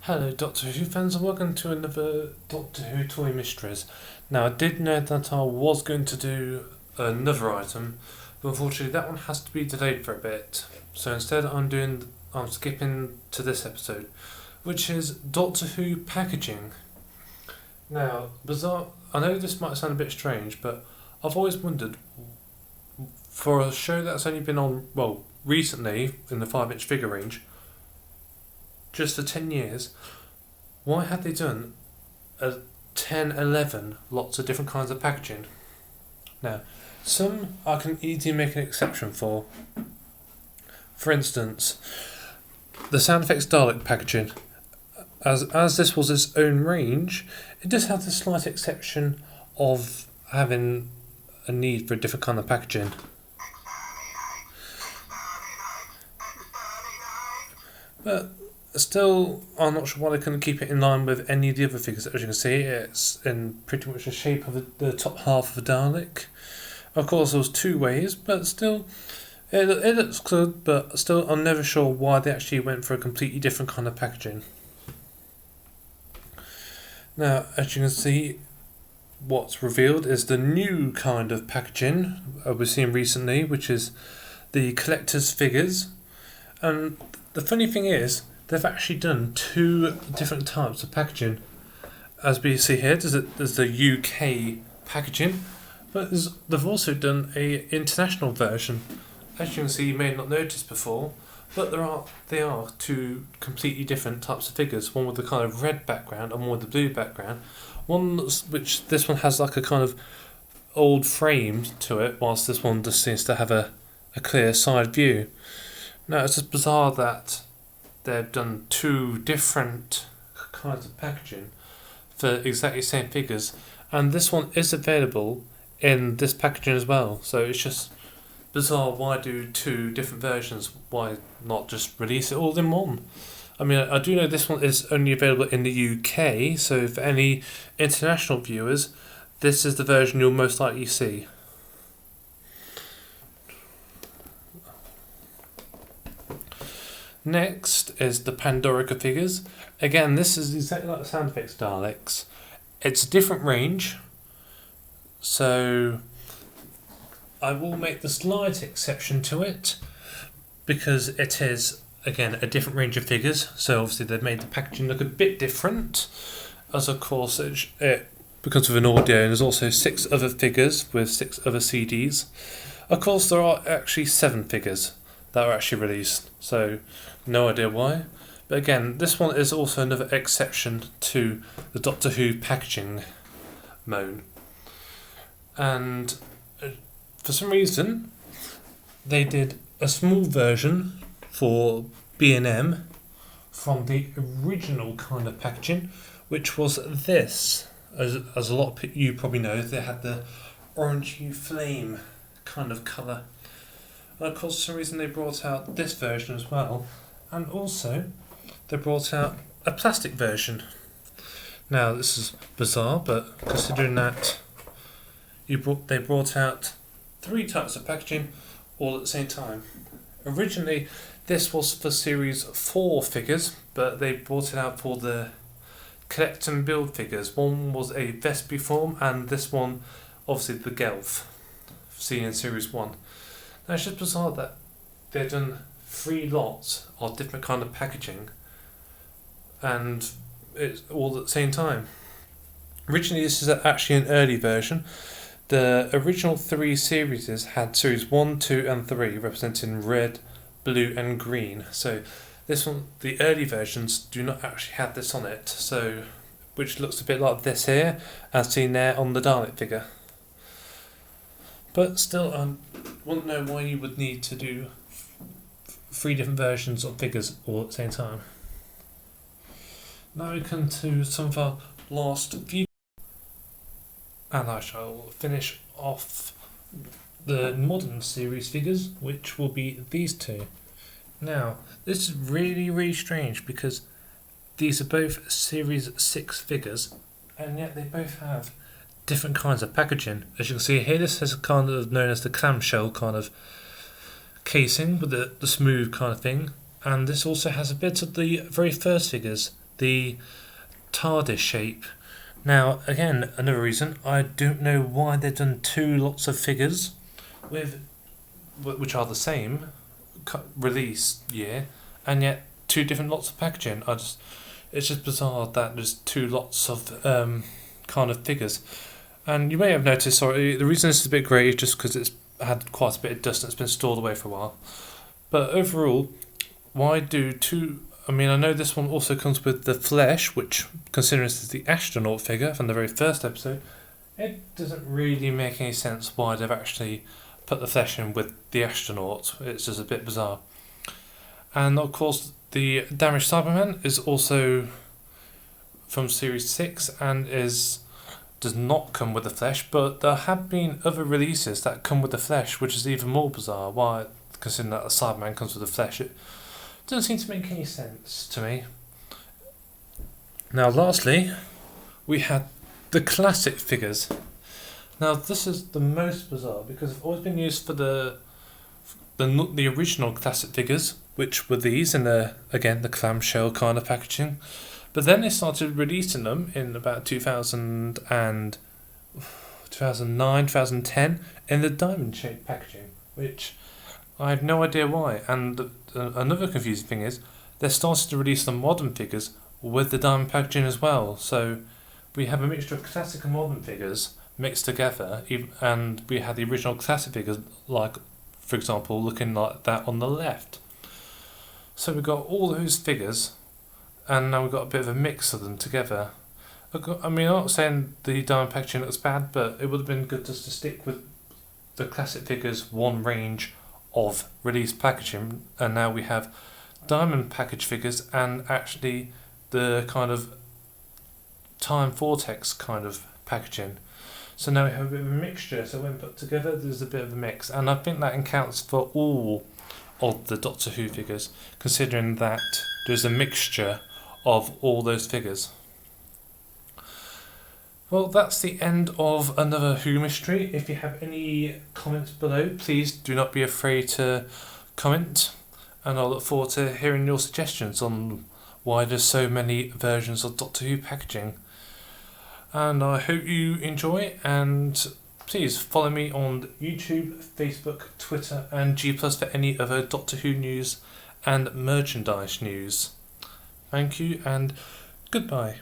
Hello, Doctor Who fans, and welcome to another Doctor Who Toy Mysteries. Now, I did know that I was going to do another item, but unfortunately, that one has to be delayed for a bit. So instead, I'm skipping to this episode, which is Doctor Who packaging. Now, bizarre. I know this might sound a bit strange, but I've always wondered, for a show that's only been on recently in the 5-inch figure range, just for 10 years, why had they done a 10, 11 lots of different kinds of packaging? Now, some I can easily make an exception for. For instance, the Sound Effects Dalek packaging. As this was its own range, it does have the slight exception of having a need for a different kind of packaging. But still, I'm not sure why they couldn't keep it in line with any of the other figures. As you can see, it's in pretty much the shape of the top half of the Dalek. Of course, there was two ways, but still, it looks good, but still, I'm never sure why they actually went for a completely different kind of packaging. Now, as you can see, what's revealed is the new kind of packaging we've seen recently, which is the collector's figures. And the funny thing is, they've actually done two different types of packaging. As we see here, there's the UK packaging, but they've also done a international version. As you can see, you may not notice before, but they are two completely different types of figures. One with the kind of red background and one with the blue background. This one has like a kind of old frame to it, whilst this one just seems to have a clear side view. Now, it's just bizarre that they've done two different kinds of packaging for exactly the same figures, and this one is available in this packaging as well. So it's just bizarre. Why do two different versions? Why not just release it all in one? I mean, I do know this one is only available in the UK, so for any international viewers, this is the version you'll most likely see. Next is the Pandorica figures. Again, this is exactly like the Sound Effects Daleks. It's a different range, so I will make the slight exception to it because it is, again, a different range of figures. So obviously they've made the packaging look a bit different, as of course it because of an audio, and there's also 6 other figures with 6 other CDs. Of course, there are actually 7 figures that were actually released, so no idea why. But again, this one is also another exception to the Doctor Who packaging moan. And for some reason, they did a small version for B&M from the original kind of packaging, which was this. As a lot of you probably know, they had the orangey flame kind of colour. And of course, for some reason, they brought out this version as well. And also, they brought out a plastic version. Now, this is bizarre, but considering that they brought out 3 types of packaging all at the same time. Originally, this was for Series 4 figures, but they brought it out for the collect and build figures. One was a Vespi form, and this one, obviously, the Gelf, seen in Series 1. Now, it's just bizarre that they've done 3 lots of different kind of packaging, and it's all at the same time. Originally, this is actually an early version. The original 3 series had Series 1, 2 and 3 representing red, blue and green. So this one, the early versions do not actually have this on it, so which looks a bit like this here, as seen there on the Dalek figure. But still, I wouldn't know why you would need to do 3 different versions of figures all at the same time. Now we come to some of our last few, and I shall finish off the modern series figures, which will be these 2. Now, this is really, really strange because these are both Series 6 figures, and yet they both have different kinds of packaging. As you can see here, this is kind of known as the clamshell kind of casing with the smooth kind of thing, and this also has a bit of the very first figures the TARDIS shape. Now, again, another reason, I don't know why they've done two lots of figures which are the same release year, and yet two different lots of packaging. It's just bizarre that there's two lots of kind of figures. And you may have noticed, sorry, the reason this is a bit grey is just because it's had quite a bit of dust and it's been stored away for a while. But overall, why do two... I mean, I know this one also comes with the flesh, which, considering this is the astronaut figure from the very first episode, it doesn't really make any sense why they've actually put the flesh in with the astronaut. It's just a bit bizarre. And of course, the Damaged Cyberman is also from Series 6 and does not come with the flesh, but there have been other releases that come with the flesh, which is even more bizarre. Why, considering that the Cyberman comes with the flesh, it doesn't seem to make any sense to me. Now, lastly, we had the classic figures. Now, this is the most bizarre because it's always been used for the original classic figures, which were these in the clamshell kind of packaging. But then they started releasing them in about 2009, 2010 in the diamond-shaped packaging, which I have no idea why. And another confusing thing is they started to release the modern figures with the diamond packaging as well. So we have a mixture of classic and modern figures mixed together, and we had the original classic figures, like, for example, looking like that on the left. So we've got all those figures, and now we've got a bit of a mix of them together. I mean, I'm not saying the diamond packaging looks bad, but it would have been good just to stick with the classic figures, one range of release packaging, and now we have diamond package figures and actually the kind of time vortex kind of packaging. So now we have a bit of a mixture, so when put together there's a bit of a mix, and I think that accounts for all of the Doctor Who figures, considering that there's a mixture of all those figures. Well, that's the end of another Who mystery. If you have any comments below, please do not be afraid to comment, and I'll look forward to hearing your suggestions on why there's so many versions of Doctor Who packaging. And I hope you enjoy, and please follow me on YouTube, Facebook, Twitter and G+ for any other Doctor Who news and merchandise news. Thank you and goodbye.